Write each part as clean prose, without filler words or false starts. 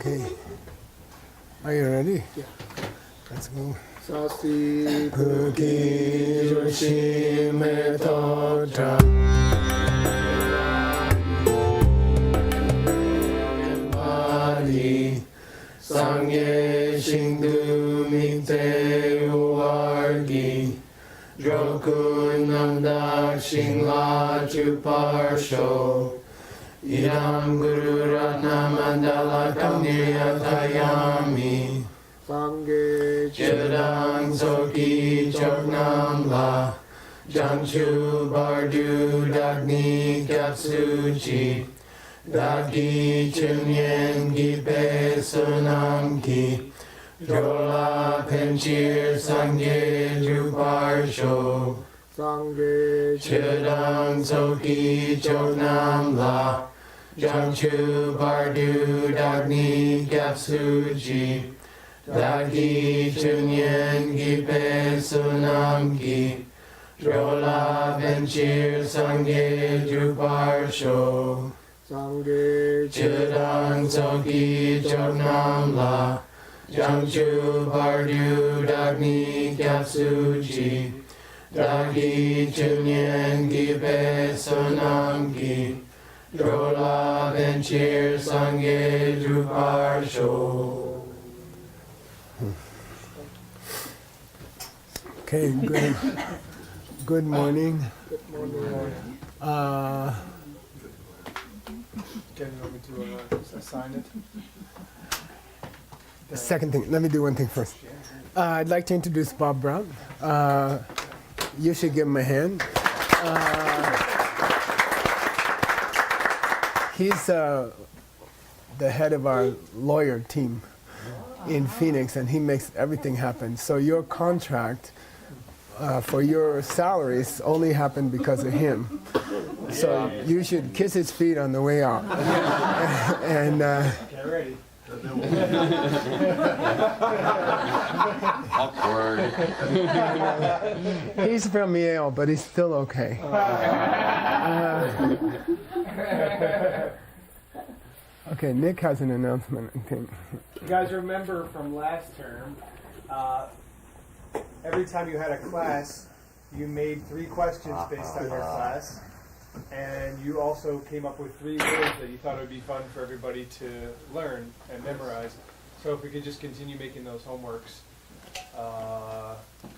Okay. Are you ready? Yeah. Let's go. Sasi Puki Yoshime Totra Pali Sangye Shingdu Mikte Uargi Droku Namdak Shingla Chuparsho Idam Guru Ratna Mandala Kamniyatayami Sangye Chedang Soki Choknam La Jangchu Bardu Dagni Kapsuchi Dagi Chunyen Gipe Sunam Ki Jola Penchir Sangye Juparsho Sangye Chedang Soki Choknam La Jangchu Bardu Dagni Kapsuchi Dagi Chunyen Gipe Sunam Ki Jola Benchir Sangye Juparsho Sangye Chedang Soki Choknam La Jangchu Bardu Dagni Kapsuchi Dagi Chunyen Gipe Sunam Ki Jola Benchir Sangye Juparsho. Okay, good morning. Good morning. Can you want me to assign it? The second thing, let me do one thing first. I'd like to introduce Bob Brown. You should give him a hand. He's the head of our lawyer team in Phoenix, and he makes everything happen. So your contract for your salaries only happened because of him. So you should kiss his feet on the way out. And Get ready. Awkward. he's from Yale, but he's still okay. Okay, Nick has an announcement, I think. You guys remember from last term, every time you had a class, you made 3 questions based on your class. And you also came up with 3 words that you thought would be fun for everybody to learn and memorize. So if we could just continue making those homeworks,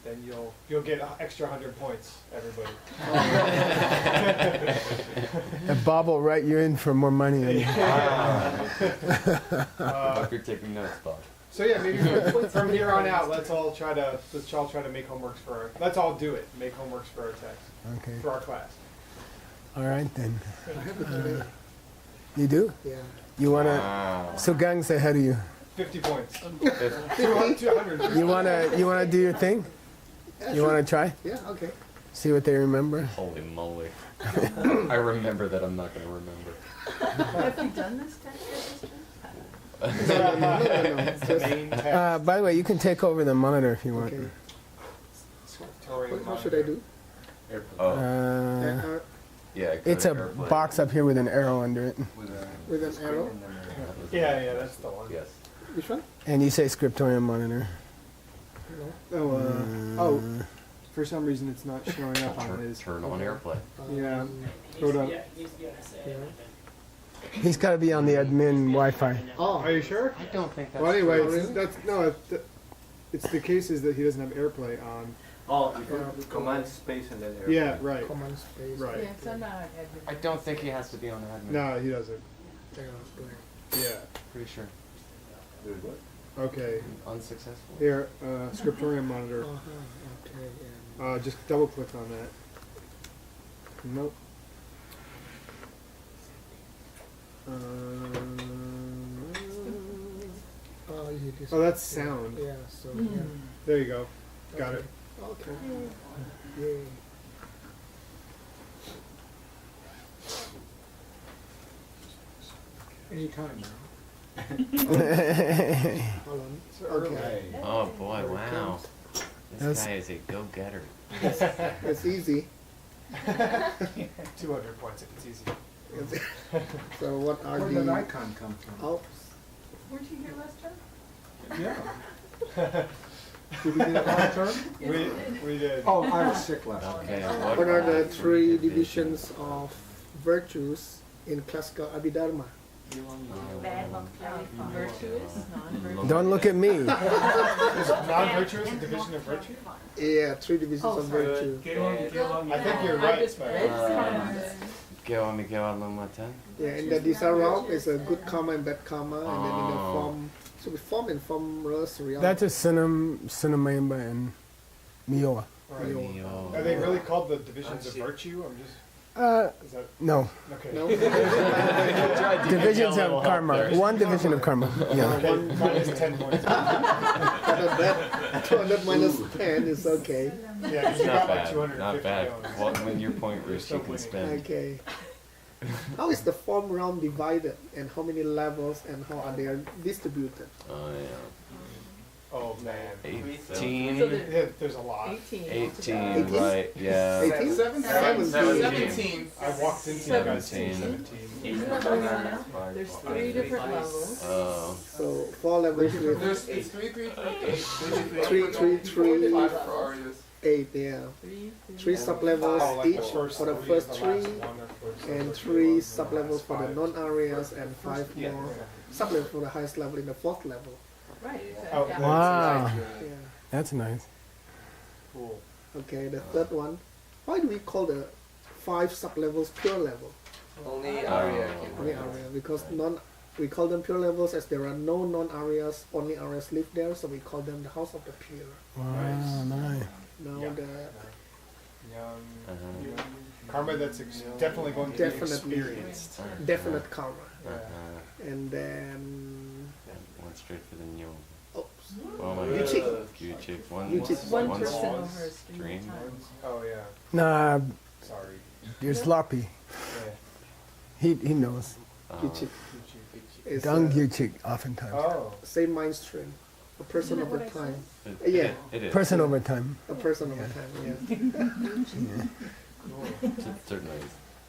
then you'll get an extra 100 points, everybody. And Bob will write you in for more money. Hope you're taking notes, Bob. So yeah, maybe from here on out, let's all try to make homeworks for let's all do it. Make homeworks for our text. Okay. For our class. All right then. I have it today. You do? Yeah. You wanna? Sugeng's ahead of you. 50 points. 50. 200. You wanna do your thing? Yeah, You sure. wanna try? Yeah, okay. See what they remember. Holy moly. I remember that I'm not going to remember. Have you done this test register? No. It's just, Main text. By the way, you can take over the monitor if you want. okay. Scriptorial What should I do? Oh, yeah. go It's to a airplane. box up here with an arrow under it. With an arrow? Yeah, that's the one. Yes. Which one? And you say scriptorium monitor. Oh, for some reason it's not showing up on his. Turn on airplane. Yeah. Hold up. Yeah. He's got to be on the admin Wi-Fi. Oh. Are you sure? I don't think that's Well, anyway, true. it's the case is that he doesn't have AirPlay on. Oh, you put command space and then airplane. Yeah, right. Common space. Right. Yeah, so now I've had I don't think he has to be on admin. No, he doesn't. Yeah. Yeah. Pretty sure. Very good. Okay. Unsuccessful. Here, scriptorium monitor. Okay, yeah. Just double click on that. Nope. You just, Oh, that's sound. Yeah, so, Mm. yeah. There you go. Got it. Okay. Yay. Anytime now. Hold on. Okay. Oh boy, wow. This That's- guy is a go-getter. It's easy. 200 points if it's easy. So what are Where did the icon come from? oh, Weren't you here last term? Yeah. Did we do that last term? We did. Oh, I was sick last time. Okay, What are the three divisions of virtues in classical Abhidharma? Virtuous, non-virtuous. Don't look at me. Is non-virtuous a division of virtue? Yeah, three divisions Oh, of sorry. virtue. I think you're I right, just but read Matan. Yeah, in the desire realm is a good karma and bad karma, and then in the form, so we form and formless realm. That's a Sinamayamba and Mioa. right. Are they really called the divisions of virtue? I'm just. Is that No, okay? No? divisions of karma. One division of karma. Yeah. Okay, minus 10 points. that 200 minus 10 is okay. Yeah, 'cause you Not got like bad. 250 Not bad. going. Well, when your point where still she can winning. spend. Okay. How is the form realm divided, and how many levels, and how are they distributed? Oh yeah. Oh man. 18. So there- Yeah, there's a lot. 18. 18, right? Yeah. 18? 17. I walked into you guys 17. 17. There's 3 different levels. Oh. So 4 levels with It's 3, 8, yeah. 3 sub-levels Oh, like the each first for the three, first the 3, last one, or first and last 3 one, sub-levels for the last non-areas, and 5 Yeah. more sub-levels for the highest level in the 4th level. Right. Oh, Yeah. Wow, Yeah. that's nice. Cool. Okay, the third one. Why do we call the 5 sub-levels pure level? Only area Only area, because we call them pure levels as there are no non-areas, only areas live there, so we call them the house of the pure. Wow, nice. Now Yeah. the Karma that's definitely going to Definitely. be experienced. definite karma, Uh-huh. and then Went straight for the new. oops, Oh my You god. cheat. You cheat. One. You cheat. One one person small over a stream stream. at a time. Oh yeah. Nah, Sorry. you're sloppy. Yeah. He knows. Yuchik is Dung Yuchik oftentimes. Oh. same mind stream, a person Isn't it over what I time, It, Yeah. It is. Person over time. a person over time. Yeah. Certainly.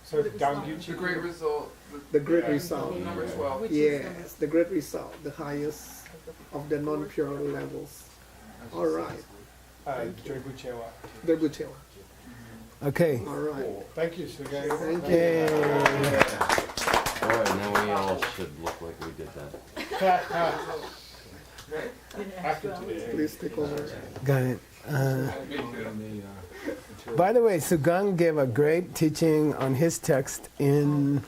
So Dangyuchi. The great result. The great result. Number 12. Which is number Yes, the great result, the highest of the non-pure levels. All right, Drebuchewa. the Buchewa. Okay. All right. Thank you, Sugeng. Thank you. Yay. Alright, now we all should look like we did that. After today. Please take over. Got it. By the way, Sugeng gave a great teaching on his text in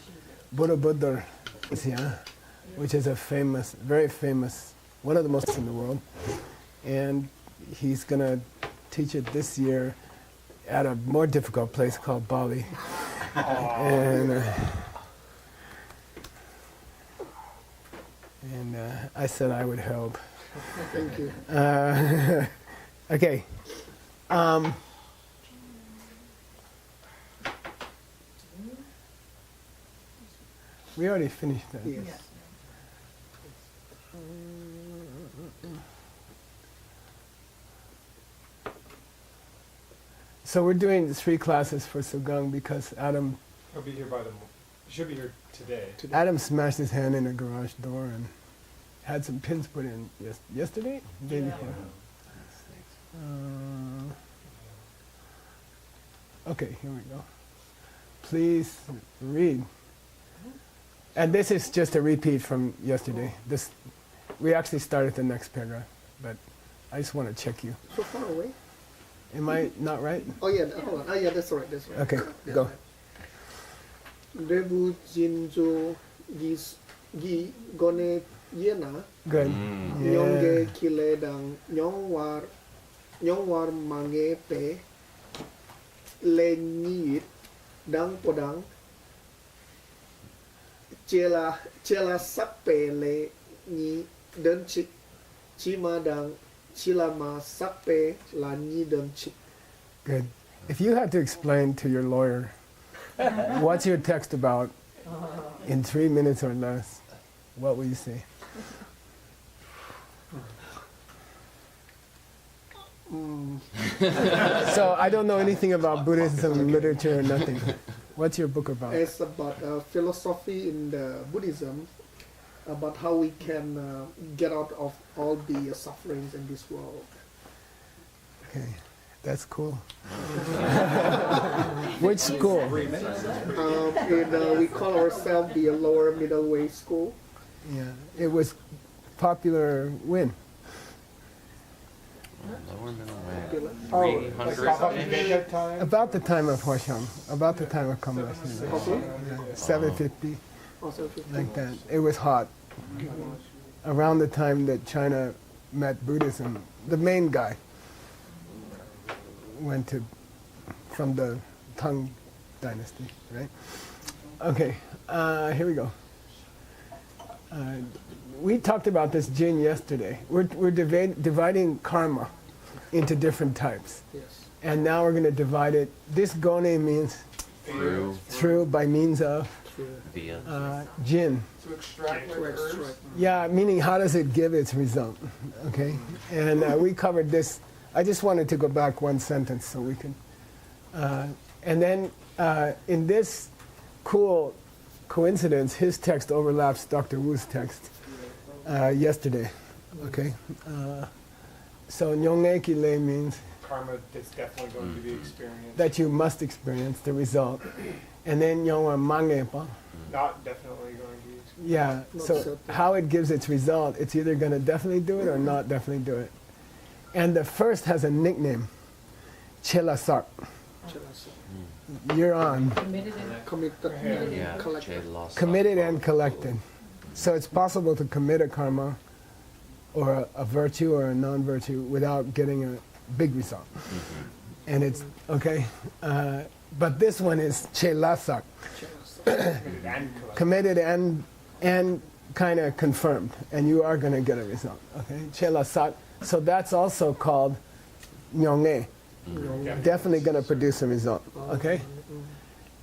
Buddha Buddha, yeah, which is a famous, very famous, one of the most in the world. And he's going to teach it this year at a more difficult place called Bali. And I said I would help. Thank you. Okay. We already finished that. Yes. So we're doing 3 classes for Sugeng because Adam He'll be here by the. He should be here today. smashed his hand in a garage door and had some pins put in yesterday? Day before. Okay, here we go. Please read. And this is just a repeat from yesterday. We actually started the next paragraph, but I just want to check you. So far away. Am I not right? Oh yeah, hold on. Oh yeah, that's right. That's right. Okay, That's go. right. Rebu Jinjo Gi Gone Yena Good. Nyonge Yeah. Kile Dang Nyongwar Mange Pe Le Nyit Dang Podang Chela Sape Le Nyi Đơn Chik Chima Dang Chilama Sape La Nyi Đơn Chik. Good. If you had to explain to your lawyer what's your text about in 3 minutes or less, what would you say? So I don't know anything about Buddhism literature or nothing. What's your book about? It's about philosophy in the Buddhism. about how we can get out of all the sufferings in this world. Okay, that's cool. Which school? We call ourselves the lower middle way school. Yeah, it was popular when? Lower middle way. Oh, 300 Pop up -ish? event time. About the time of Huashang, about the time of Commerce. Okay. 750, Also 50. like that. It was hot. Around the time that China met Buddhism, the main guy went to, from the Tang dynasty, right? Okay, here we go. We talked about this Jin yesterday. We're dividing karma into different types. Yes. And now we're going to divide it. This gone means Through through by means of via. Jin. To extract like herbs. Yeah, meaning how does it give its result? Okay, and we covered this. I just wanted to go back one sentence so we can. And then in this cool coincidence, his text overlaps Dr. Wu's text yesterday. Okay, so Nyong'e Kile means Karma that's definitely going to be experienced. that you must experience the result, and then Nyong'e Mangepa. Not definitely going to be experienced. Yeah, Not so certain. how it gives its result, it's either going to definitely do it or not definitely do it. And the first has a nickname, Chelasak. You're on, Committed and Committed Yeah, collected. Che lost. committed and collected. So it's possible to commit a karma or a virtue or a non-virtue without getting a big result. And it's, okay, but this one is Chelasak, committed and kind of confirmed, and you are going to get a result. Okay, Chelasak. So that's also called Nyong'e. Definitely going to produce a result. Okay.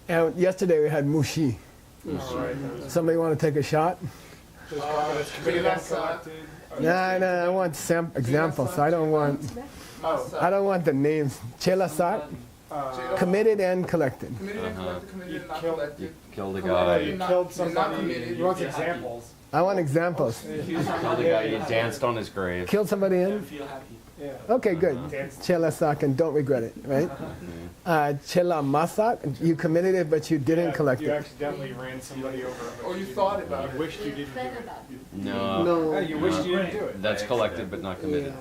And yesterday we had Mushi. Somebody want to take a shot? There's karma that's committed and collected. No, I want examples. I don't want the names. Chelasak, committed and collected. Committed and collected, committed and not killed- collected. Killed a You guy. killed Not somebody. committed. He wants examples. I want examples. Killed a guy. You danced on his grave. Killed somebody in? Yeah. Okay, good. Chelasak and don't regret it, right? Chela masak, you committed it but you didn't collect You it. accidentally ran somebody over. but Or you thought about You it. wished you didn't do it. No. No. Oh, you wished you didn't do it. That's collected but not committed.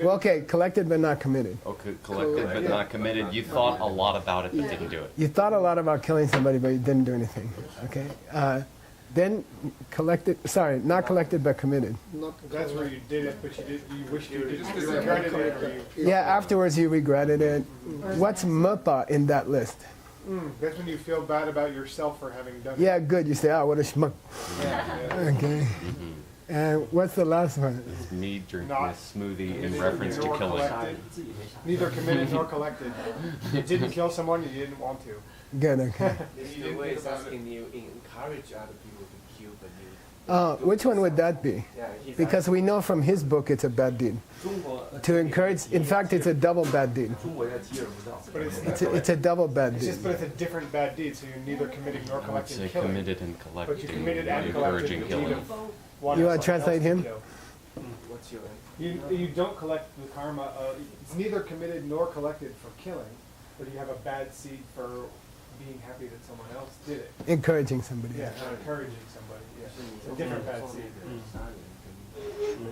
Well, okay, collected but not committed. Okay, collected but not committed. You thought a lot about it but didn't do it. You thought a lot about killing somebody but you didn't do anything. Okay. Then collected, sorry, not collected but committed. Not That's where you did it, but you wished you didn't. Just You the regretted second it. Or you, Yeah, afterwards you regretted it. What's mapa in that list? that's when you feel bad about yourself for having done it. Yeah, good. You say, ah, what a schmuck. Yeah. Okay. And what's the last one? Me drinking Not- a smoothie in reference to Nor killing. collected. Neither committed nor collected. You didn't kill someone you didn't want to. Good, okay. You The way didn't is think about it. asking you encourage other people to kill, but you Which one would that be? yeah. He's Because we know from his book it's a bad deed. To encourage, in fact, it's a double bad deed. But It's a double bad it's deed. just, but it's a different bad deed, so you're neither committing nor I would collecting say killing. committed and But you collecting. committed and collected Encouraging the deed killing. of You wanting wanna someone translate else to him? kill. what's your You don't collect the karma. It's neither committed nor collected for killing, but you have a bad seed for being happy that someone else did it. Encouraging somebody. Yeah, not encouraging somebody. Yeah, it's a different bad seed.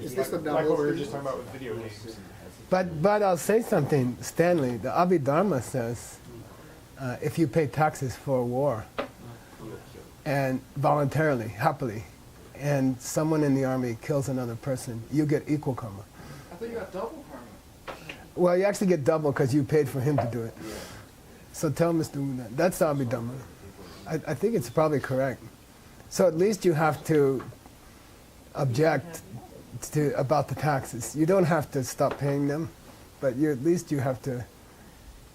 Is this the Like what we double were seed? just talking about with video games. But I'll say something, Stanley. The Abhidharma says if you pay taxes for war and voluntarily, happily, and someone in the army kills another person, you get equal karma. I thought you got double karma. Well, you actually get double because you paid for him to do it. So tell Mr. Wu that. That's the Abhidharma. I think it's probably correct. So at least you have to object about the taxes. You don't have to stop paying them, but at least you have to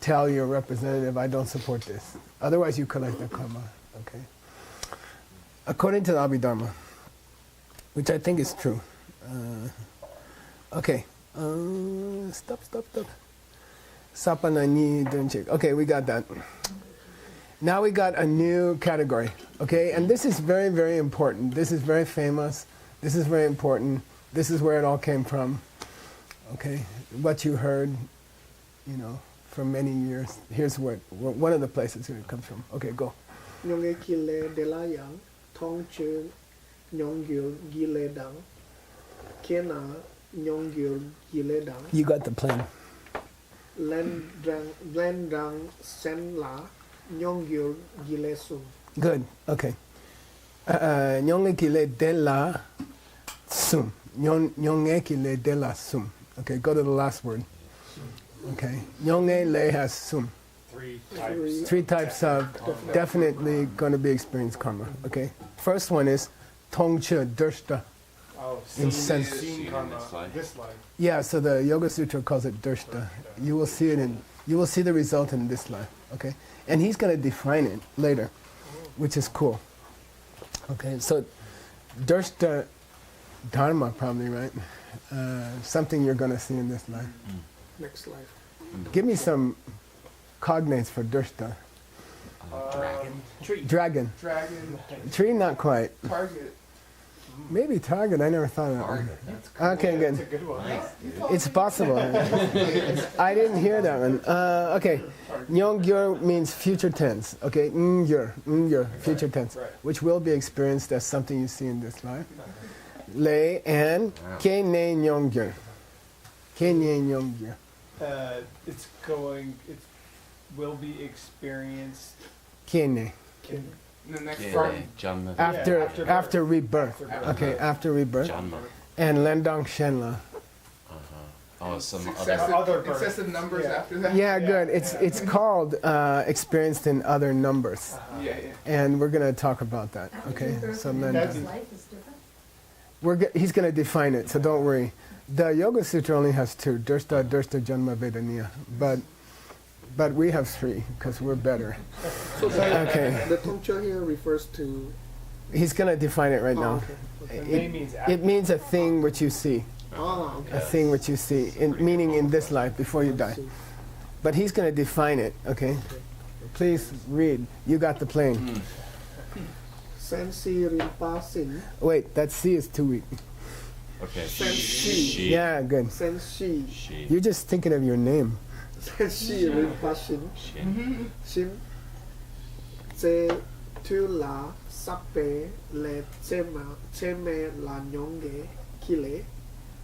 tell your representative, I don't support this. Otherwise you collect the karma, okay? According to the Abhidharma, which I think is true. Okay, stop. Sapanani Dunchik. Okay, we got that. Now we got a new category, okay? And this is very, very important. This is very famous. This is very important. This is where it all came from, okay? What you heard, you know, for many years. Here's one of the places where it comes from. Okay, go. Nyonge kile de la yang, tong chö nyongyul gile dang, kena nyongyul gile dang, You got the plan. len dang sen la nyongyul gile sum. Good, okay. Nyonge kile de la sum. Nyonge kile de la sum. Okay, go to the last word. Okay. Nyonge le has sum. 3 types. 3 types of definitely going to be experienced karma. Okay. First one is tongche dershta. Oh, In seen, sense- seen karma. This life. This life. Yeah. So the Yoga Sutra calls it dershta. You will see it in. You will see the result in this life. Okay. And he's going to define it later, which is cool. Okay. So dershta dharma probably right. Something you're going to see in this life. Next life. Give me some cognates for dershta. Tree. Dragon. Dragon, Tree, not quite. target. Maybe target. I never thought of that one. Okay, That's a good. good one. It's possible. I didn't hear that one. Okay. Nyongyur means future tense. Okay. Ngyur, future tense, right. which will be experienced as something you see in this life. Le and ke ne nyongyur. Ke ne nyongyur. It's going. It will be experienced Ke ne. in The next Yeah, part. Janma. After after birth. after rebirth. After birth. Okay, after rebirth. Janma. And lendang shenla. Oh, some Excessive, other. Other birth. excessive numbers Yeah. after that. Yeah, good. It's called experienced in other numbers. Yeah, yeah. And we're going to talk about that, okay? So then That's- Life is different. he's going to define it, so don't worry. The Yoga Sutra only has 2, Drshta, Janma, Vedaniya. But we have 3, because we're better. Okay, The tongche here refers to. he's going to define it right Oh, now. okay. The name means It means a thing which you see, Ah, okay. a thing which you see, meaning in this life, before you die. But he's going to define it, okay? Please read. You got the plane. Sensi rinpa sin, Wait, that C is too weak. Okay. Sensi. She. Yeah, good. sensi, She. You're just thinking of your name. sensi rinpa sin, Shin. sin, se tu la sape le cheme la nyonge kile,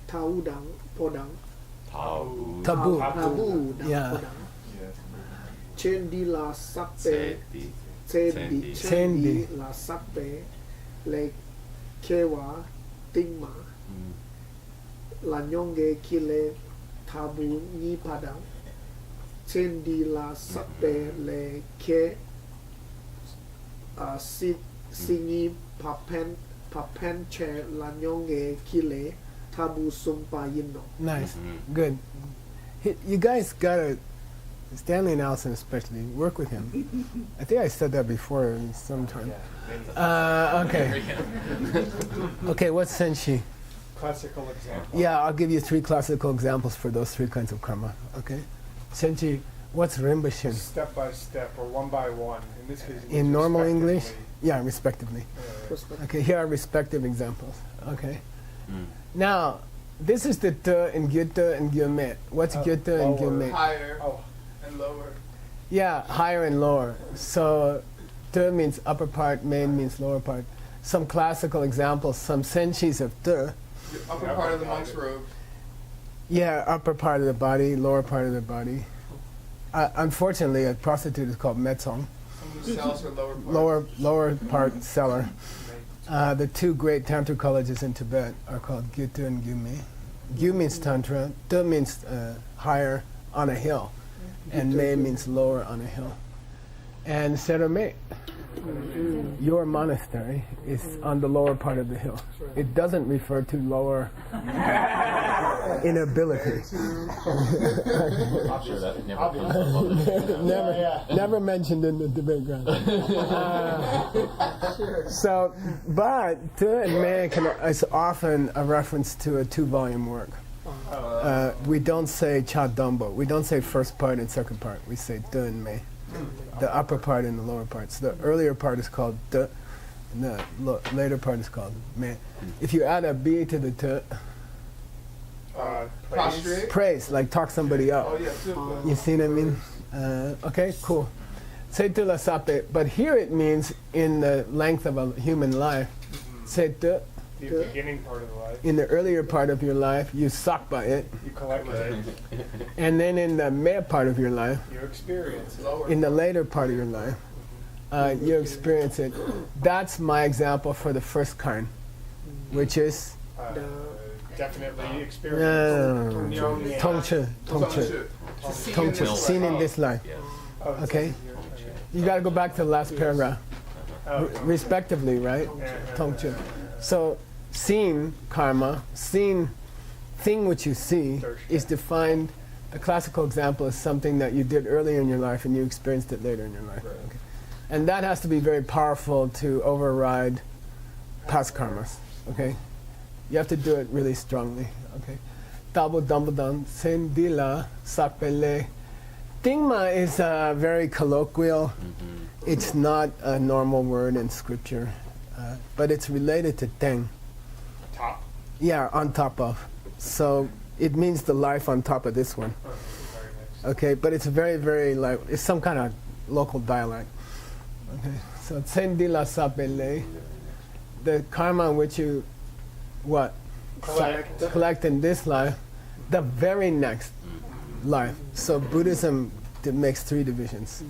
taudang podang, Tabu. Tabu. tabu dang Yeah. podang, chendi la sape, Seti. chendi la sape le kewa tingma, la nyonge kile tabu ni padang, chendi la sape le ke singi papen che la nyonge kile tabu sumpa yino. Nice. Good. You guys gotta, Stanley and Allison especially, work with him. I think I said that before sometime. Okay. Okay, what's Senshi? classical example. Yeah, I'll give you 3 classical examples for those 3 kinds of karma. Okay? Senshi, what's Rinpoche? Step by step or one by one. In this case, it In was normal English? respectively. Yeah, respectively. Perspective. Okay, here are respective examples. Okay. Now, this is the te in Gyutta and Gyumet. What's Gyutta and lower. Gyumet? Higher Oh, and lower. Yeah, higher and lower. So, te means upper part, main means lower part. Some classical examples, some senshis of te. The upper part of the monk's robe. Yeah, upper part of the body, lower part of the body. Unfortunately, a prostitute is called metzong. Someone who sells her lower part. Lower part seller. The 2 great tantra colleges in Tibet are called Gyutta and Gyume. Gyu means tantra, te means higher on a hill, and me means lower on a hill. And Serame, your monastery, is on the lower part of the hill. It doesn't refer to lower inability. I'm sure that never comes up. Never mentioned in the debate ground. So, but te and me is often a reference to a 2-volume work. We don't say cha dumbo. We don't say first part and second part. We say te and me. the upper part and the lower part. So the earlier part is called de, and the later part is called me. If you add a b to the te, Prostrate. praise, like talk somebody up. Oh yeah, super. You see what I mean? Okay, cool. Setu la sape, but here it means in the length of a human life. Setu, The beginning part of the life. in the earlier part of your life, you suck by it, You collect it. and then in the me part of your life, You experience it. Lower. in the later part of your life, you experience it. That's my example for the first kind, which is Definitely experience. tongche, seen in this life. Oh, Okay, you got to go back to the last paragraph, respectively, right? Tongche. So, seen karma, seen thing which you see, is defined. The classical example is something that you did earlier in your life and you experienced it later in your life. Okay. And that has to be very powerful to override past karmas. Okay, you have to do it really strongly. Okay, Tabo Dumbledon, Sendila Sapele. Tingma is very colloquial. It's not a normal word in scripture, but it's related to teng. Top. Yeah, on top of. So it means the life on top of this one. Very nice. Okay, but it's very, very like, it's some kind of local dialect. Okay, so Tsendila Sapele, the karma which you, what? Collect in this life, the very next life. So Buddhism makes three divisions.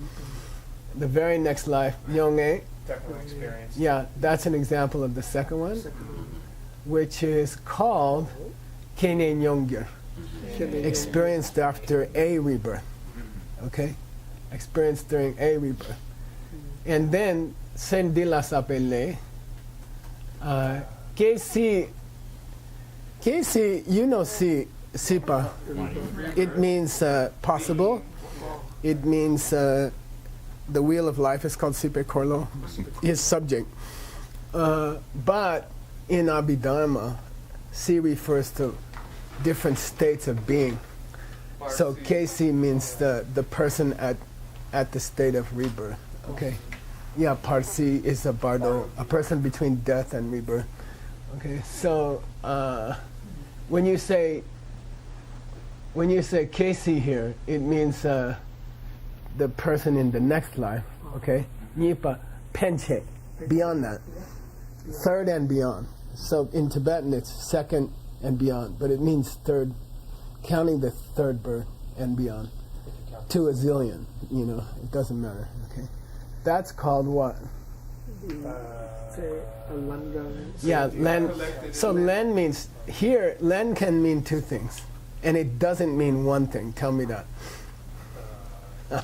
The very next life, Nyonge, Definitely experience. yeah, that's an example of the second one, which is called Kene Nyongir, experienced after a rebirth. Okay? Experienced during a rebirth. And then, Sendila Sapele, KC, you know Sipa. It means possible. It means the wheel of life is called Sipe Korlo, his subject. But in Abhidharma, Si refers to different states of being. So KC means the person at the state of rebirth. Okay. Yeah, Parsi is a bardo, a person between death and rebirth. Okay. So when you say KC here, it means the person in the next life. Okay. Nipa penche, beyond that, third and beyond. So in Tibetan it's second and beyond, but it means third, counting the third birth and beyond, to a zillion. You know, it doesn't matter. Okay, that's called what? Yeah, len. So len means here. Len can mean two things, and it doesn't mean one thing. Tell me that.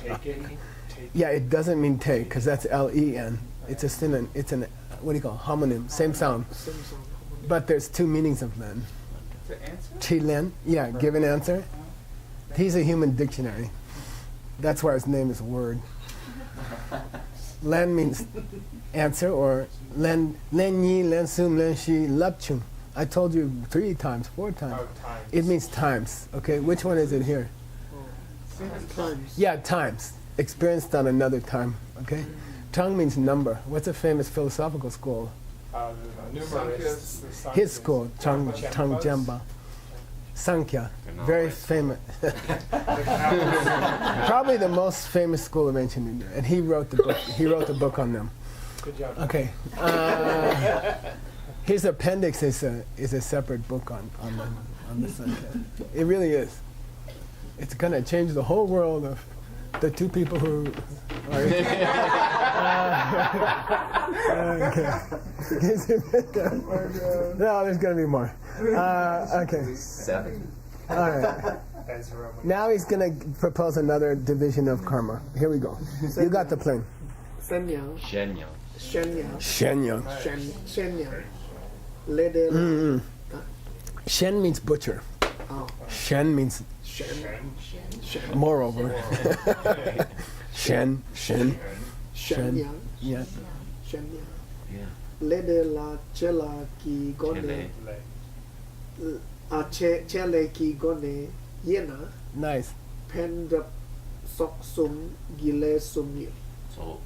Taking. Yeah, it doesn't mean take because that's Len. It's a synonym. It's an what do you call it? Homonym, same sound. But there's two meanings of len. To answer? Chi len, yeah, give an answer. He's a human dictionary. That's why his name is a word. Len means answer, or len yi, len sum, len shi, lapchum. I told you 3 times, 4 times. Oh, times. It means times. Okay, which one is it here? Yeah, times. Experienced on another time. Okay. Tongue means number. What's a famous philosophical school? The numerous. His school, Chang Jamba. Sankhya, very famous. Probably the most famous school of ancient India, and he wrote the book. He wrote the book on them. Good job. Okay. His appendix is a separate book on the Sankhya. It really is. It's gonna change the whole world of the two people who are. No, there's gonna be more. Okay. 7. All right. Now he's gonna propose another division of karma. Here we go. You got the plane. Shenyang, Shenyang. Shenyang, Shenyang. Shenyang. Lede Shen means butcher. Oh. Shen means moreover. Shen. Shenyang, Yeah. Shenyang. Yeah. Lede la chela ki gone, chele ki gone yena, Nice. pen rap sok sum gile sum So,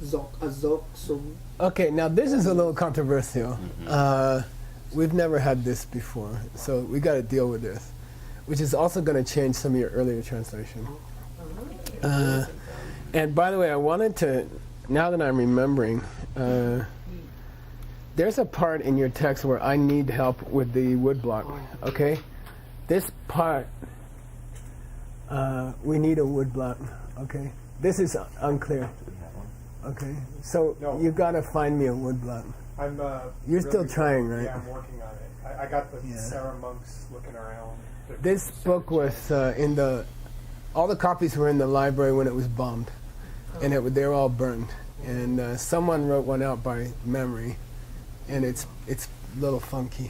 Zok, Azok, Sum. Okay, now this is a little controversial. mhm. We've never had this before, so we got to deal with this, which is also going to change some of your earlier translation. And by the way, I wanted to, now that I'm remembering, there's a part in your text where I need help with the woodblock, okay? This part, we need a woodblock, okay? This is unclear, okay? So No. you got to find me a woodblock. I'm. You're still really- trying, right? Yeah, I'm working on it. I got the Yeah. Sarah monks looking around. This book was in the, all the copies were in the library when it was bombed, and they were all burned. And someone wrote one out by memory, and it's a little funky.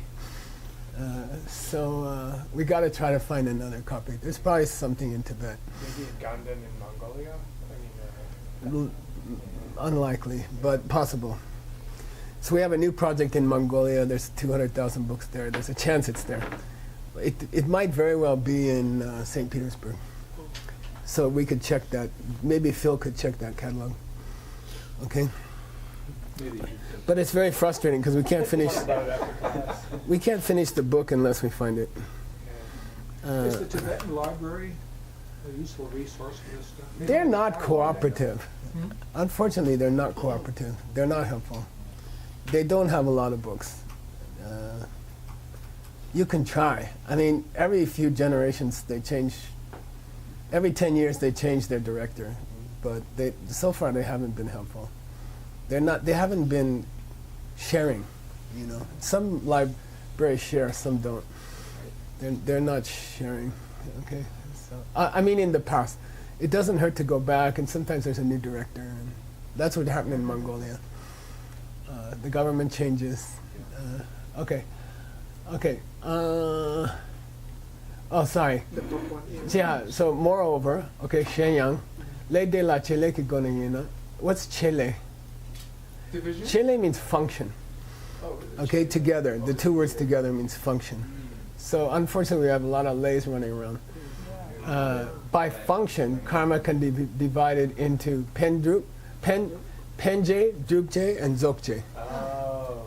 So we got to try to find another copy. There's probably something in Tibet. Maybe in Gandan in Mongolia. I mean, Unlikely, but possible. So we have a new project in Mongolia. There's 200,000 books there. There's a chance it's there. It might very well be in St. Petersburg. So we could check that. Maybe Phil could check that catalog. Okay. But it's very frustrating because we can't finish. talk about it after class. We can't finish the book unless we find it. Is the Tibetan library a useful resource for this stuff? They're not cooperative. Unfortunately, they're not cooperative. They're not helpful. They don't have a lot of books. You can try. I mean, every few generations they change. Every 10 years they change their director, but so far they haven't been helpful. They haven't been sharing. You know, some libraries share, some don't. They're not sharing. Okay. So I mean, in the past, it doesn't hurt to go back, and sometimes there's a new director, and that's what happened in Mongolia. The government changes. Okay. Oh, sorry. The top one. Yeah. Yeah. So moreover, okay, Shenyang, le de la chele ki gonayina. What's chele? Division? Chele means function. Oh, Okay, together. The two words together means function. So unfortunately, we have a lot of lays running around. By function, karma can be divided into penje, drupje, and dzogje. Oh,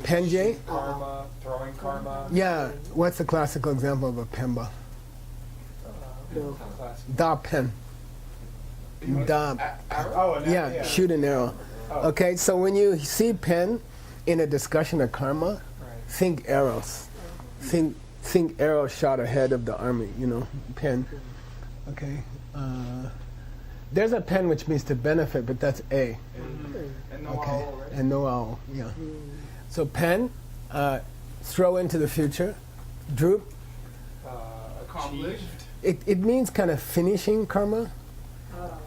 Penje, karma, throwing karma. yeah. What's the classical example of a pemba? The Class. Da pen. Da. Oh, and Yeah, shoot an arrow. Oh. Okay, so when you see pen in a discussion of karma, Right. think arrows. Think arrows shot ahead of the army, you know, pen. Okay. There's a pen which means to benefit, but that's A. And no Okay. owl, right? And no owl, yeah. So pen, throw into the future. Droop, Accomplished. it means kind of finishing karma.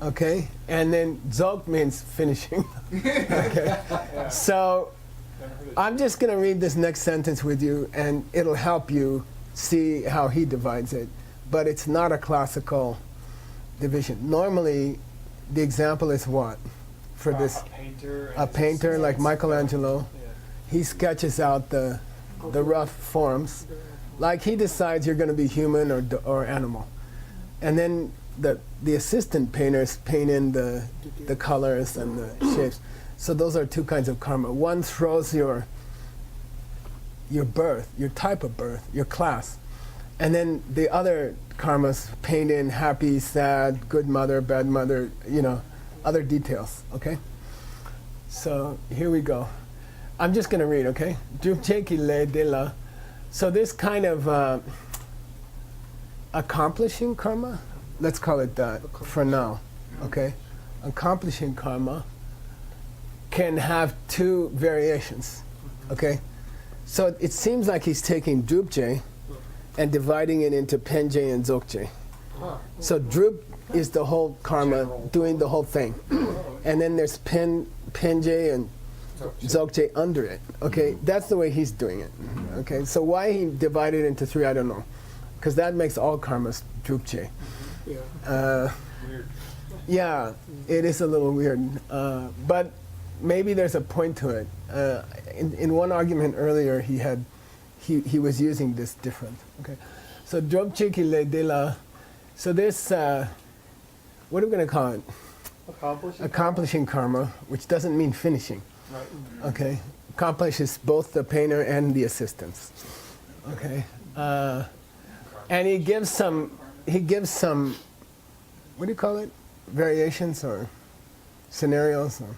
Okay. And then zog means finishing. Okay. Yeah. So Never heard of I'm just going to read this next sentence with you, and it'll help you see how he divides it. But it's not a classical division. Normally, the example is what? For this, A painter. and a it's- painter like Michelangelo, Yeah. he sketches out the rough forms. Like he decides you're going to be human or animal. And then the assistant painters paint in the colors and the shapes. So those are two kinds of karma. One throws your birth, your type of birth, your class. And then the other karmas paint in happy, sad, good mother, bad mother, you know, other details, okay? So here we go. I'm just going to read, okay? Drupcheki le de la. So this kind of accomplishing karma, let's call it that for now, okay? Accomplishing karma can have two variations, okay? So it seems like he's taking drupje and dividing it into penje and dzogje. So drup is the whole karma, doing the whole thing. And then there's penje and dzogje under it, okay? That's the way he's doing it, okay? So why he divided it into three, I don't know. Because that makes all karmas drupje. yeah. Weird. Yeah, it is a little weird, but maybe there's a point to it. In one argument earlier, he was using this different. Okay, so drobchiki le de la. So this, what are we going to call it? Accomplishing karma, which doesn't mean finishing. Right. Okay, accomplishes both the painter and the assistants. Okay, and he gives some. What do you call it? Variations or scenarios or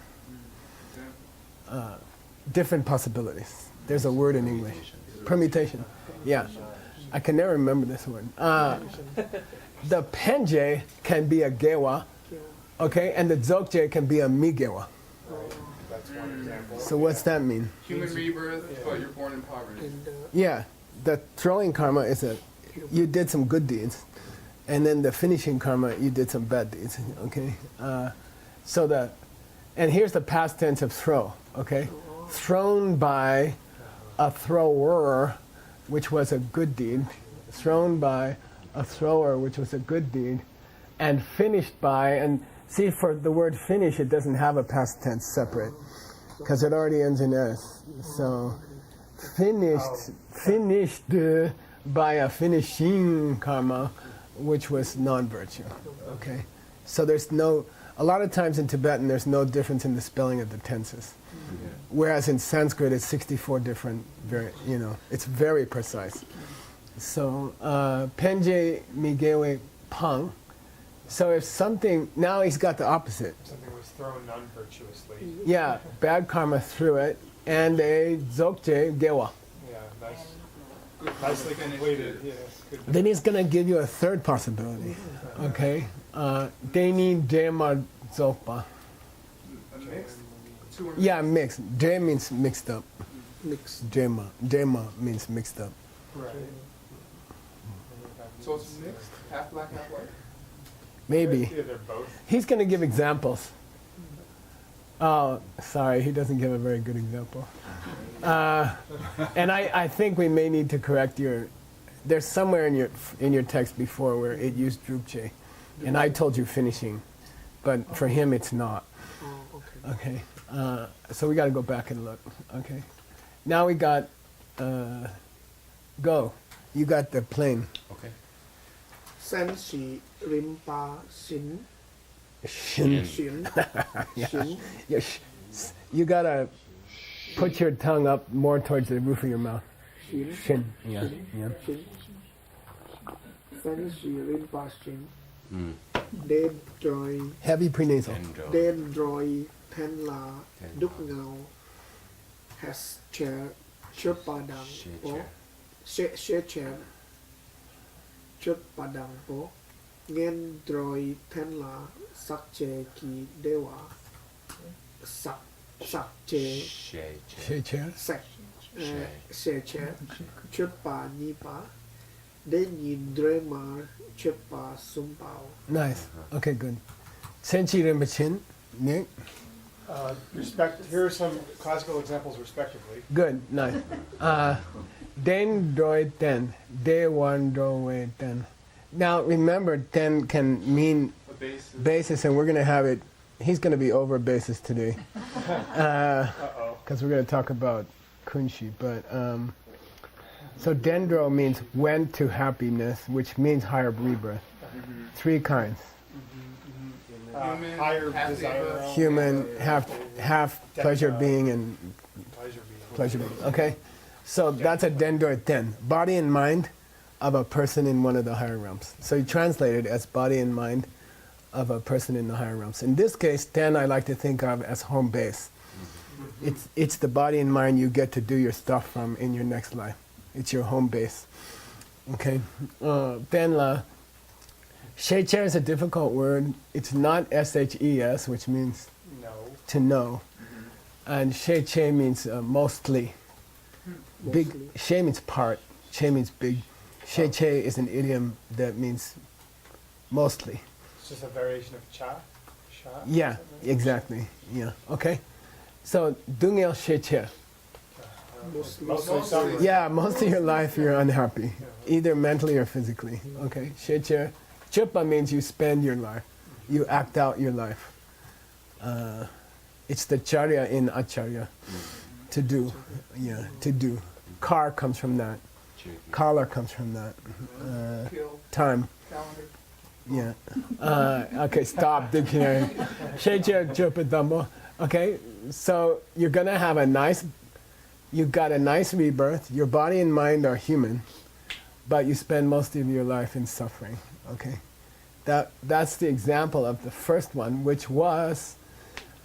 different possibilities. There's a word in English. Permutation. Yeah, I can never remember this word. The penje can be a gewa, okay, and the dzogje can be a migewa. That's one example. So what's that mean? Human rebirth, but you're born in poverty. Yeah, the throwing karma is you did some good deeds, and then the finishing karma, you did some bad deeds. Okay, and here's the past tense of throw. Okay, thrown by a thrower, which was a good deed. Thrown by a thrower, which was a good deed, and finished by. And see, for the word finish, it doesn't have a past tense separate, because it already ends in s. So finished by a finishing karma, which was non-virtue. Okay, so there's no. A lot of times in Tibetan, there's no difference in the spelling of the tenses, whereas in Sanskrit, it's 64 different. It's very precise. So penje migewe pang. So if something now he's got the opposite. Something was thrown non-virtuously. Yeah, bad karma threw it, and a dzogje gewa. Yeah, nice. Nicely completed. Yeah, good. Then he's going to give you a third possibility. Okay? Deni dema dzogpa. A mix? Two or Yeah, mixed. De means mixed up. Mix. Dema. Dema means mixed up. Right. So it's mixed? Half black, half white? Maybe. Yeah, they're both. He's going to give examples. Oh, sorry, he doesn't give a very good example. And I think we may need to correct there's somewhere in your text before where it used drupche, and I told you finishing, but for him it's not. Oh, okay. Okay, so we got to go back and look. Okay, now we got go. You got the plane. Okay. San Shi Rimpa Shin Shin. Shin Yeah. Shin Yeah, you gotta put your tongue up more towards the roof of your mouth. Shin Shin. Yeah. Yeah. Shin San Shi Rimpa Shin Mm. Den Droi Heavy prenasal. Dendro. Den Droi Ten La Ten Đúc La. Ngao Has Chair Chớp Ba Đằng Shê Po chair. Shê Chair Chớp Ba Đằng Po Nghen Droi Ten La Sắc Chê Ki Dewa Sắc Chê Shê chair. Shea chair. Sạch Shê. Shê Chair Chớp Ba Nhi Pa Đến nhìn Dre Mar Chớp Ba Sum Pao. Nice. Okay, good. Senchi Rinpoche. Nick. Here are some classical examples, respectively. Good. Nice. Den doi ten. De wan do we ten. Now remember, ten can mean A basis. basis, and we're going to have it. He's going to be over basis today, Uh-oh. because we're going to talk about kunshi. But so dendro means went to happiness, which means higher rebirth. Three kinds: Human, Higher half desire. ego. realm, human, half pleasure being, and Pleasure being. pleasure being. Okay, so that's a dendro ten, body and mind of a person in one of the higher realms. So you translate it as body and mind of a person in the higher realms. In this case, ten I like to think of as home base. It's the body and mind you get to do your stuff from in your next life. It's your home base. Okay. Then la. Shecher is a difficult word. It's not shes, which means No. to know, and sheche means mostly. Big. Mostly. She means part. Che means big. Sheche is an idiom that means mostly. It's just a variation of cha. Sha. Yeah, exactly. Yeah. Okay. So dungel sheche. Mostly suffering. Yeah, most of your life you're unhappy, either mentally or physically. Okay. Sheche. Chupa means you spend your life, you act out your life. It's the charya in acharya, to do. Yeah, to do. Kar comes from that. Cherokee. Kala comes from that. Kill. Time. Calendar. Yeah. Okay, stop dictionary. Sheche Chopidambo. Okay, so you're gonna have you've got a nice rebirth. Your body and mind are human, but you spend most of your life in suffering. Okay, that's the example of the first one, which was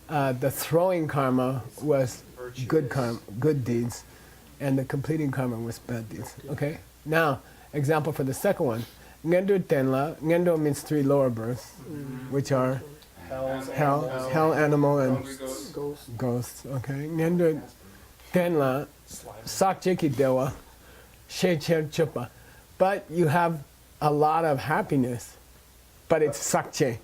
the throwing karma was good karma, good deeds, and the completing karma was bad deeds. Okay, now example for the second one. Ngendo tenla. Ngendo means 3 lower births, which are hell, animal, and ghosts. Okay, Ngendo tenla, sakche ki dewa, shecher chupa. But you have a lot of happiness, but it's sakche.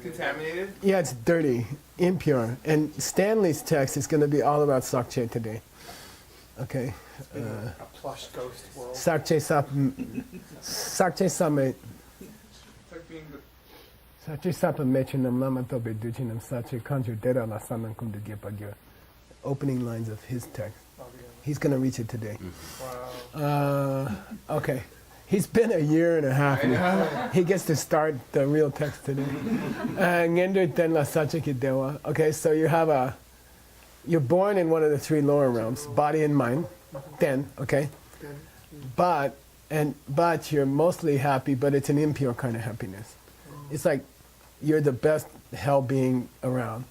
Contaminated? Yeah, it's dirty, impure. And Stanley's text is going to be all about sakche today. Okay. A plush ghost world. Sakche same. It's like being the Sakche sapa mechinam lamato beduchinam sakche conjure dera la sanan kum de gepagyo. Opening lines of his text. He's going to reach it today. Wow. Okay. He's been a year and a half. He gets to start the real text today. Ngendo ten la sakche ki dewa. Okay, so you're born in one of the 3 lower realms, body and mind. 10, okay? But you're mostly happy, but it's an impure kind of happiness. It's like you're the best hell being around.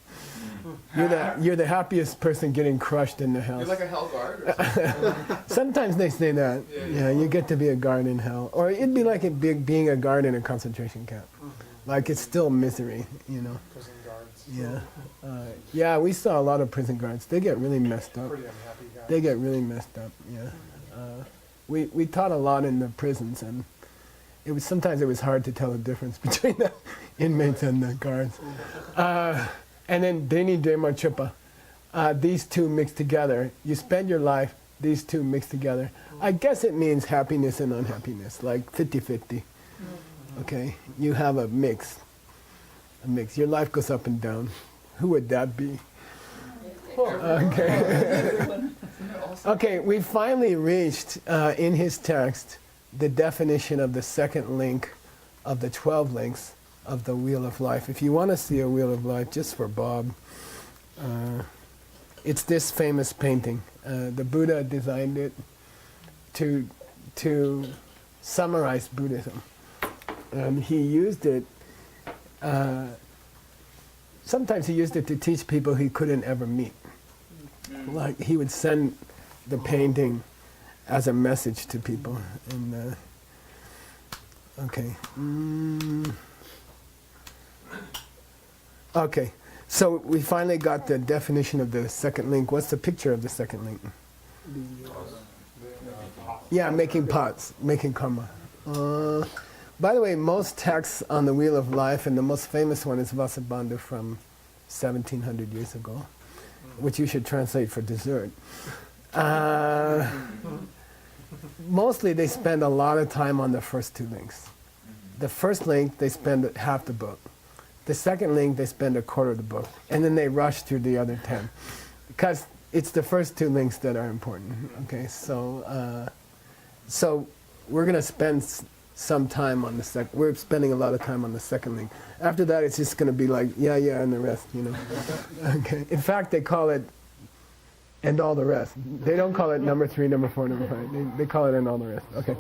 You're the happiest person getting crushed in the hell. you're like a hell guard or something. Sometimes they say that. Yeah, you get to be a guard in hell. Or it'd be like being a guard in a concentration camp. Like it's still misery, you know? Prison guards. Yeah. Yeah, we saw a lot of prison guards. They get really messed up. Pretty unhappy guys. They get really messed up, yeah. We taught a lot in the prisons, and sometimes it was hard to tell the difference between the inmates and the guards. And then Deni Dema Chupa, these two mixed together. You spend your life, these two mixed together. I guess it means happiness and unhappiness, like 50-50. Okay, you have a mix. Your life goes up and down. Who would that be? Okay. Okay, we finally reached in his text the definition of the second link of the 12 links of the Wheel of Life. If you want to see a Wheel of Life, just for Bob, it's this famous painting. The Buddha designed it to summarize Buddhism. He used it. Sometimes he used it to teach people he couldn't ever meet. Like he would send the painting as a message to people. And okay. Okay. So we finally got the definition of the second link. What's the picture of the second link? Yeah, making pots, making karma. By the way, most texts on the Wheel of Life, and the most famous one is Vasubandhu from 1700 years ago, which you should translate for dessert. Mostly they spend a lot of time on the first 2 links. The first link, they spend half the book. The second link, they spend a quarter of the book. And then they rush through the other 10. Because it's the first 2 links that are important. Okay, so we're going to spend some time on the second. We're spending a lot of time on the second link. After that, it's just going to be like, yeah, and the rest, you know. Okay. In fact, they call it and all the rest. They don't call it number 3, number 4, number 5. They call it and all the rest. Okay.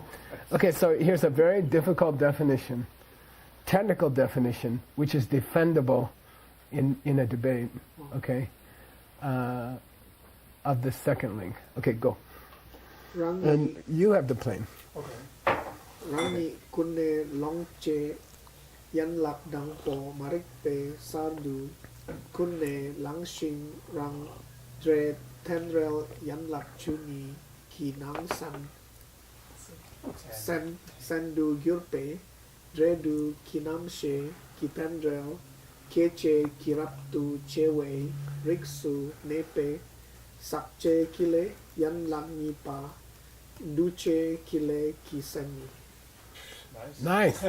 Okay, so here's a very difficult definition, technical definition, which is defendable in a debate, okay, of the second link. Okay, go. And you have the plane. Okay. Rani kunne longche yan lak dang po marik pe sardu kunne langshin rang dre tenrel yan lak chuni ki nang san du gyurpe dre du kinam she ki tenrel keche kiraptu chewe riksu nepe sakche kile yan lak nipa duche kile kisani. Nice.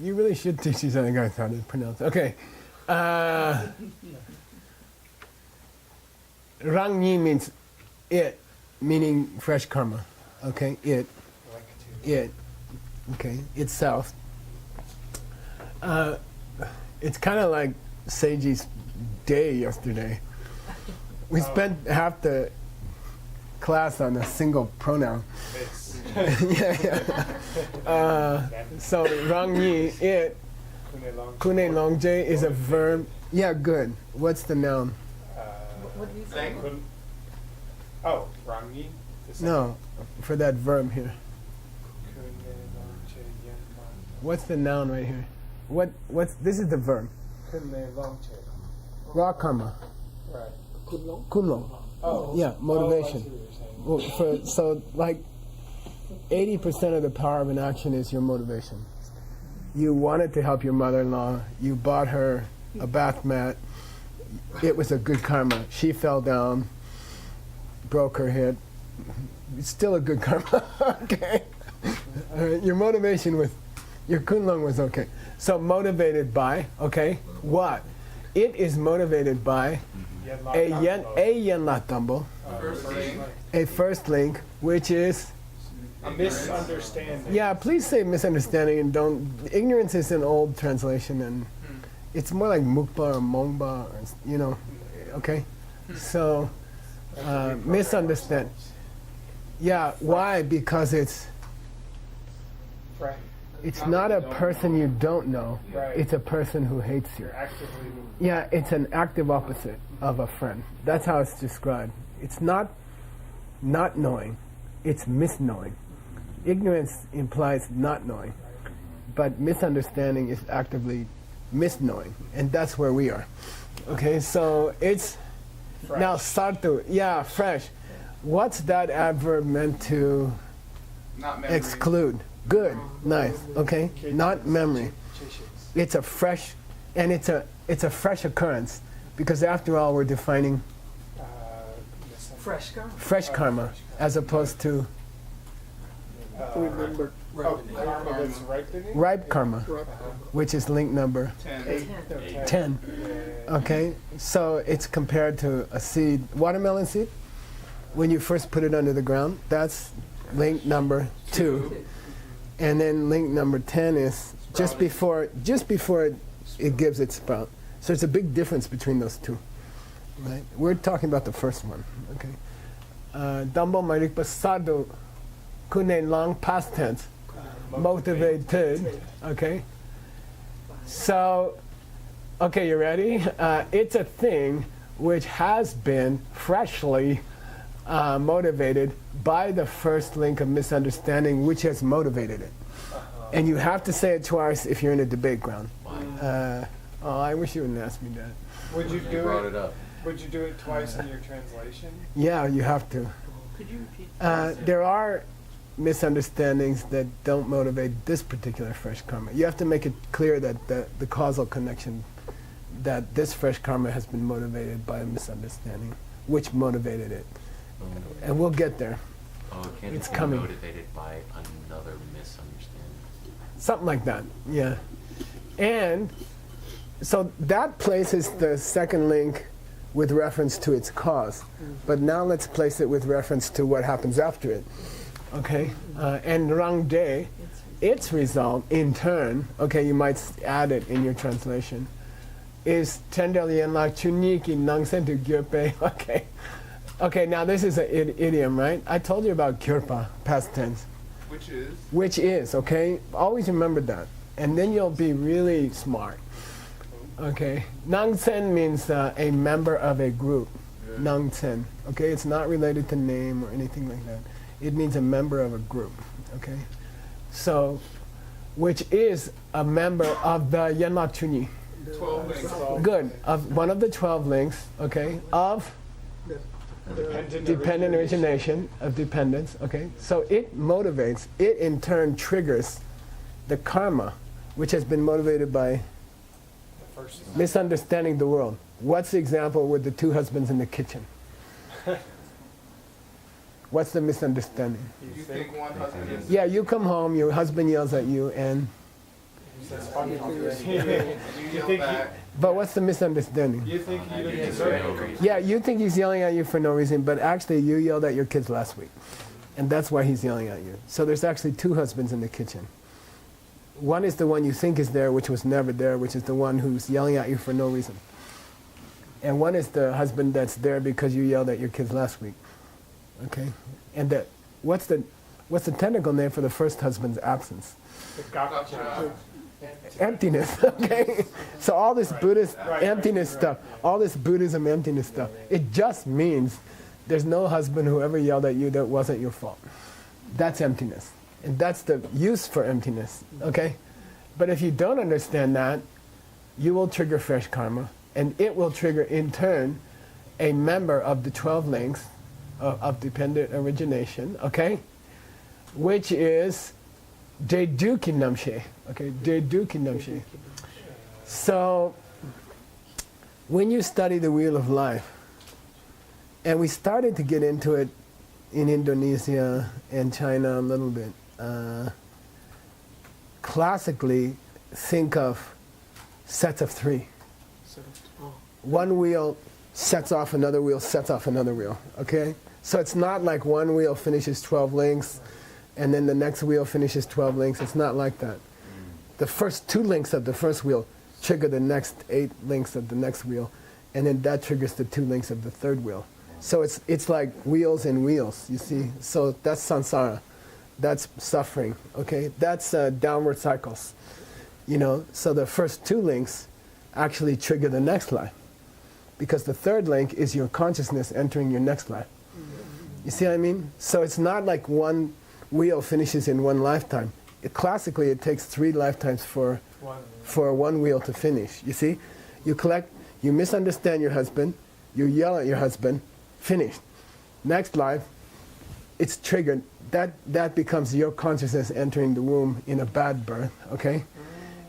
You really should teach these other guys how to pronounce. Okay. Rangni means it, meaning fresh karma. Okay, it. Okay, itself. It's kind of like Seiji's day yesterday. We spent half the class on a single pronoun. Miss. So Rangyi, it, Kune Longje is a verb. Yeah, good. What's the noun? What did you say? Thank- Oh, Rangi. No, for that verb here. What's the noun right here? What's this is the verb. Raw karma. Right. คุณหลง Kunlong. Oh. Yeah, motivation. Oh, I see what you're saying. Well, so like 80% of the power of an action is your motivation. You wanted to help your mother-in-law. You bought her a bath mat. It was a good karma. She fell down, broke her hip. It's still a good karma. Okay. Your motivation with your kunlong was okay. So motivated by, okay, what? It is motivated by a yen lat tambo, First thing. a first link, which is, A misunderstanding. yeah, please say misunderstanding and don't, ignorance is an old translation and it's more like mukba or mongba, or, you know, okay? So, misunderstand. Yeah, why? Because it's Right. not a person you don't know, Right. it's a person who hates you. You're actively. Yeah, it's an active opposite of a friend. That's how it's described. It's not knowing, it's misknowing. Ignorance implies not knowing, but misunderstanding is actively misknowing, and that's where we are. Okay, so it's now sartu, yeah, fresh. What's that adverb meant to Not memory. exclude? Good, nice, okay? Not memory. It's a fresh, and it's a fresh occurrence, because after all, we're defining Fresh karma. fresh karma as opposed to remember Oh, karma that's ripening? ripe karma, right which is link number 10. 10. Okay, so it's compared to a seed, watermelon seed. When you first put it under the ground, that's link number 2, and then link number 10 is just before it gives its sprout. So it's a big difference between those two. Right? We're talking about the first one. Okay. Dambo marikpa sado kune long past tense. Motivated. Okay. So, okay, you ready? It's a thing which has been freshly motivated by the first link of misunderstanding, which has motivated it. And you have to say it twice if you're in a debate ground. I wish you wouldn't ask me that. Would you You do brought it? it up. Would you do it twice in your translation? Yeah, you have to. Could you repeat? There are misunderstandings that don't motivate this particular fresh karma. You have to make it clear that the causal connection, that this fresh karma has been motivated by a misunderstanding, which motivated it. And we'll get there. Oh, it can't It's be coming. motivated by another misunderstanding. Something like that, yeah. And so that places the second link with reference to its cause. But now let's place it with reference to what happens after it. Okay? And rang de, its result, in turn, okay, you might add it in your translation, is tendel yen la chuniki nang sentu gyurpe. Okay. Okay, now this is an idiom, right? I told you about gyurpa, past tense. Which is? Okay? Always remember that. And then you'll be really smart. Okay? Nangsen means a member of a group. Nangsen. Okay? It's not related to name or anything like that. It means a member of a group. Okay? So, which is a member of the Yenla Chunyi. 12 links. Good. Of one of the 12 links, okay, of dependent origination, of dependence, okay? So it motivates, it in turn triggers the karma, which has been motivated by The first. misunderstanding the world. What's the example with the two husbands in the kitchen? What's the misunderstanding? You think one husband is. Yeah, you come home, your husband yells at you, and You yell think back. but what's the misunderstanding? You think you don't Yeah, deserve no it. reason. Yeah, you think he's yelling at you for no reason, but actually you yelled at your kids last week. And that's why he's yelling at you. So there's actually two husbands in the kitchen. One is the one you think is there, which was never there, which is the one who's yelling at you for no reason. And one is the husband that's there because you yelled at your kids last week. Okay? And what's the technical name for the first husband's absence? The gotcha. Emptiness. Okay? So all this Buddhist emptiness stuff, all this Buddhism emptiness stuff, it just means there's no husband who ever yelled at you that wasn't your fault. That's emptiness. And that's the use for emptiness. Okay? But if you don't understand that, you will trigger fresh karma, and it will trigger in turn a member of the 12 links of dependent origination, okay? Which is Deduki Namshe. Okay, Deduki Namshe. So when you study the Wheel of Life, and we started to get into it in Indonesia and China a little bit, classically think of sets of 3. One wheel sets off another wheel, sets off another wheel, okay? So it's not like one wheel finishes 12 links and then the next wheel finishes 12 links. It's not like that. The first 2 links of the first wheel trigger the next 8 links of the next wheel, and then that triggers the 2 links of the third wheel. So it's like wheels and wheels, you see? So that's samsara. That's suffering, okay? That's downward cycles, you know? So the first 2 links actually trigger the next life, because the third link is your consciousness entering your next life. You see what I mean? So it's not like one wheel finishes in one lifetime. Classically, it takes 3 lifetimes for one wheel to finish. You see? You misunderstand your husband, you yell at your husband, finished. Next life, it's triggered. That becomes your consciousness entering the womb in a bad birth, okay?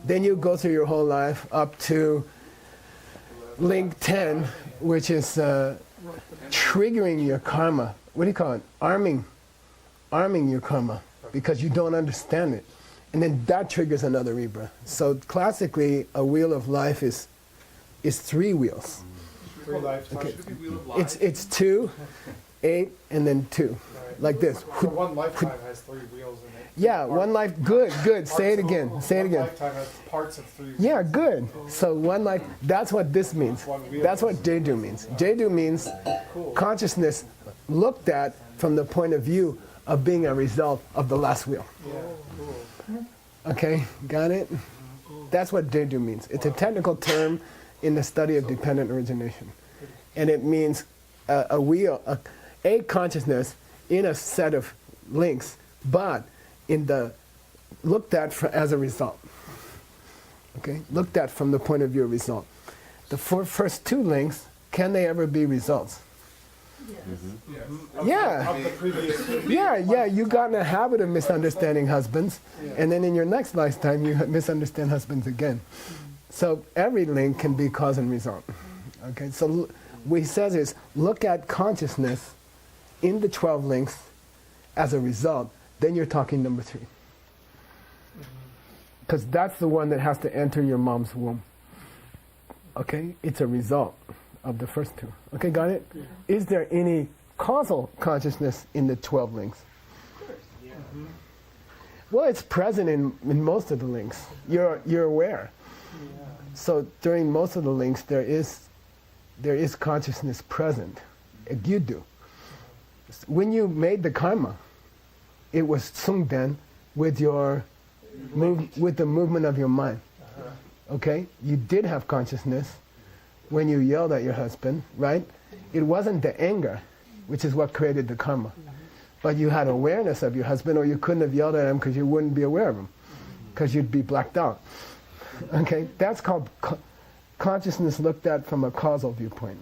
Then you go through your whole life up to link 10, which is triggering your karma. What do you call it? Arming your karma, because you don't understand it. And then that triggers another rebirth. So classically, a wheel of life is 3 wheels. 3 lifetimes. Okay. It's 2, 8, and then 2. Like this. So one lifetime has 3 wheels in it. Yeah, one life. Good. Say it again. Say it again. One lifetime has parts of 3 wheels. Yeah, good. So one life. That's what this means. That's what Jeju means. Jeju means consciousness looked at from the point of view of being a result of the last wheel. Okay, got it? That's what Jeju means. It's a technical term in the study of dependent origination. And it means a wheel, a consciousness in a set of links, but looked at as a result. Okay, looked at from the point of view of result. The first 2 links, can they ever be results? Yeah. Of the previous. Yeah, you got in a habit of misunderstanding husbands, and then in your next lifetime you misunderstand husbands again. So every link can be cause and result. Okay, so what he says is, look at consciousness in the 12 links as a result, then you're talking number 3. Because that's the one that has to enter your mom's womb. Okay, it's a result of the first 2. Okay, got it? Yeah. Is there any causal consciousness in the 12 links? Of course. Yeah. Well, it's present in most of the links. You're aware. Yeah. So during most of the links, there is consciousness present. You do. When you made the karma, it was sungden with with the movement of your mind. Okay, you did have consciousness when you yelled at your husband, right? It wasn't the anger, which is what created the karma. But you had awareness of your husband, or you couldn't have yelled at him because you wouldn't be aware of him, because you'd be blacked out. Okay, that's called consciousness looked at from a causal viewpoint.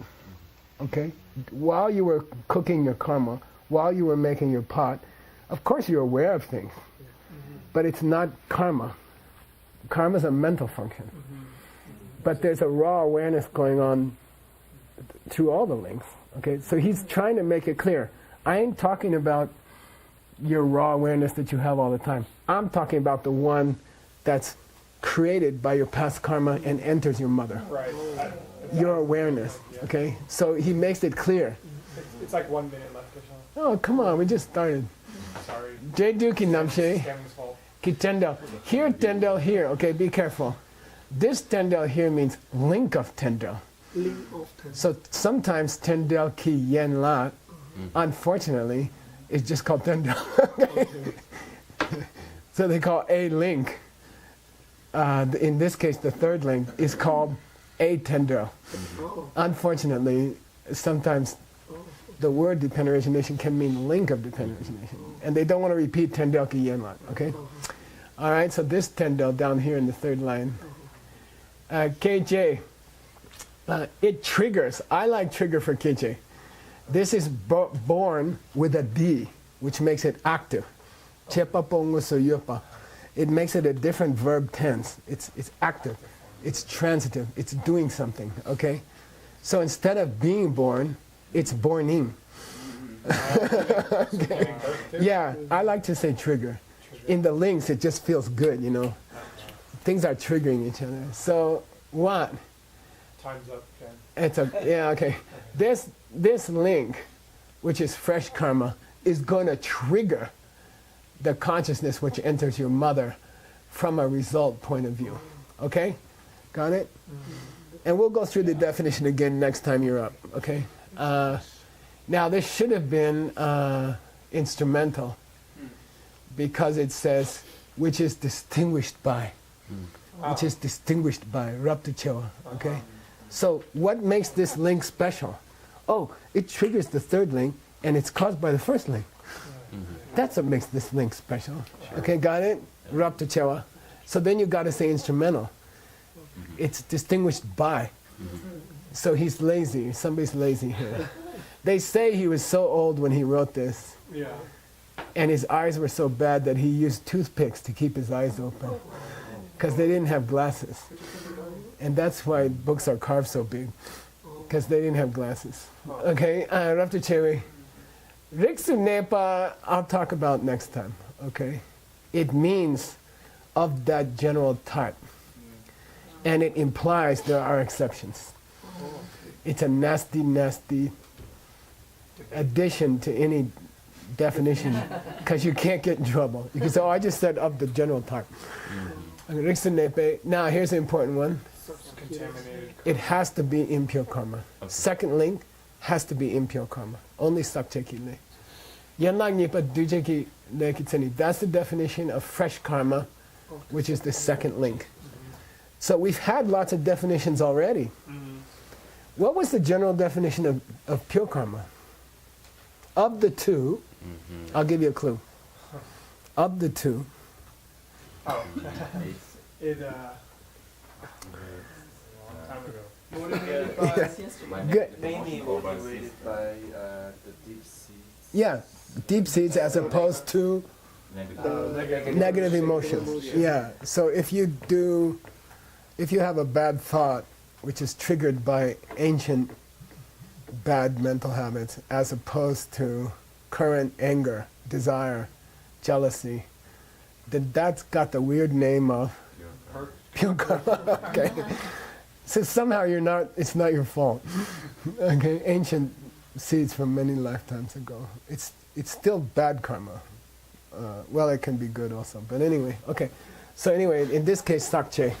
Okay, while you were cooking your karma, while you were making your pot, of course you're aware of things, but it's not karma. Karma is a mental function. But there's a raw awareness going on through all the links. Okay, so he's trying to make it clear. I ain't talking about your raw awareness that you have all the time. I'm talking about the one that's created by your past karma and enters your mother. Right. Your awareness. Okay, so he makes it clear. It's like 1 minute left or something. Oh, come on, we just started. Sorry. Jay Duki Namshe. Scamming's fault. Ki tendel. Here tendel here. Okay, be careful. This tendel here means link of tendel. link of ten. So sometimes tendel ki yen la, unfortunately, is just called tendel. Okay? So they call a link. In this case, the third link is called a tendel. Oh, Unfortunately, sometimes the word dependent origination can mean link of dependent origination. And they don't want to repeat tendel ki yen la, okay? All right, so this tendel down here in the third line. KJ, it triggers. I like trigger for KJ. This is born with a D, which makes it active. Chepa pongo so yopa. It makes it a different verb tense. It's active. It's transitive. It's doing something, okay? So instead of being born, it's borning. Okay. Yeah, I like to say trigger. In the links, it just feels good, you know. Things are triggering each other. So what? Time's up, Ken. It's okay. This link, which is fresh karma, is going to trigger the consciousness which enters your mother from a result point of view. Okay? Got it? And we'll go through the definition again next time you're up. Okay? Now this should have been instrumental because it says which is distinguished by. Which is distinguished by Raptuchewa. Okay? So what makes this link special? Oh, it triggers the third link and it's caused by the first link. That's what makes this link special. Okay, got it? Raptuchewa. So then you got to say instrumental. It's distinguished by. So he's lazy. Somebody's lazy here. They say he was so old when he wrote this. Yeah. And his eyes were so bad that he used toothpicks to keep his eyes open. Because they didn't have glasses. And that's why books are carved so big. Because they didn't have glasses. Okay, Raptuchewa. Riksu Nepa, I'll talk about next time. Okay? It means of that general type. And it implies there are exceptions. It's a nasty, nasty addition to any definition because you can't get in trouble. You can say, oh, I just said of the general type. Now, here's the important one. Contaminated. It has to be impure karma. Second link has to be impure karma. Only sakcheki le. Yanlag nipa dujeki le kitseni. That's the definition of fresh karma, which is the second link. So we've had lots of definitions already. What was the general definition of pure karma? Of the two, I'll give you a clue. Of the two, Oh. It, time ago. Motivated by, good. mainly motivated by the deep sea. Yeah, deep seeds as opposed to negative emotions. Yeah. So if you have a bad thought, which is triggered by ancient bad mental habits, as opposed to current anger, desire, jealousy, then that's got the weird name of pure karma. Okay. So somehow it's not your fault. Okay. Ancient seeds from many lifetimes ago. It's still bad karma. Well, it can be good also. But anyway, okay. So anyway, in this case, sakche,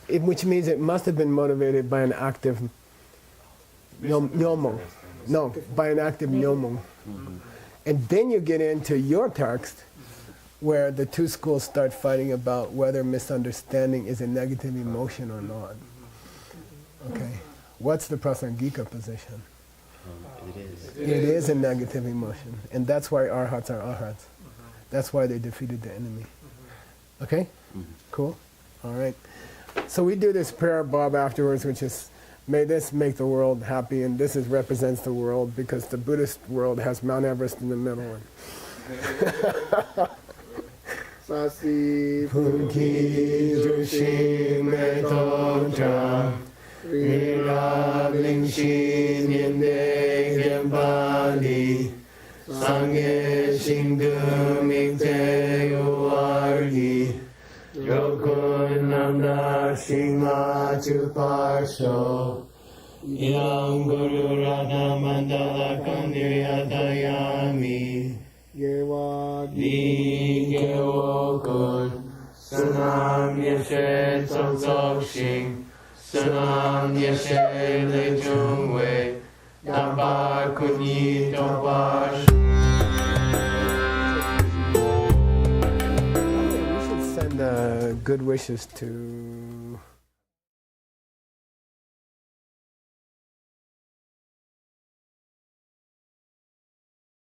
which means it must have been motivated by an active nyomo. No, by an active nyomo. And then you get into your text, where the two schools start fighting about whether misunderstanding is a negative emotion or not. Okay. What's the Prasangika position? It is a negative emotion. And that's why arhats are arhats. That's why they defeated the enemy. Okay? Cool? All right. So we do this prayer, Bob, afterwards, which is, may this make the world happy, and this represents the world, because the Buddhist world has Mount Everest in the middle. Sasi Punki Drushi Metontra Rirabling Shin Yende Gembali Sangye Shingdu Mingte Yuargi Yokun Namda Shingma Chuparsho Yang Guru Radha Mandala Kandiyatayami Yewa Di Kewo Kun Sunam Yeshe Tsok Tsok Shing, Sunam Yeshe Le Jung Wei, Dapa Kunyi Dapa We should send good wishes to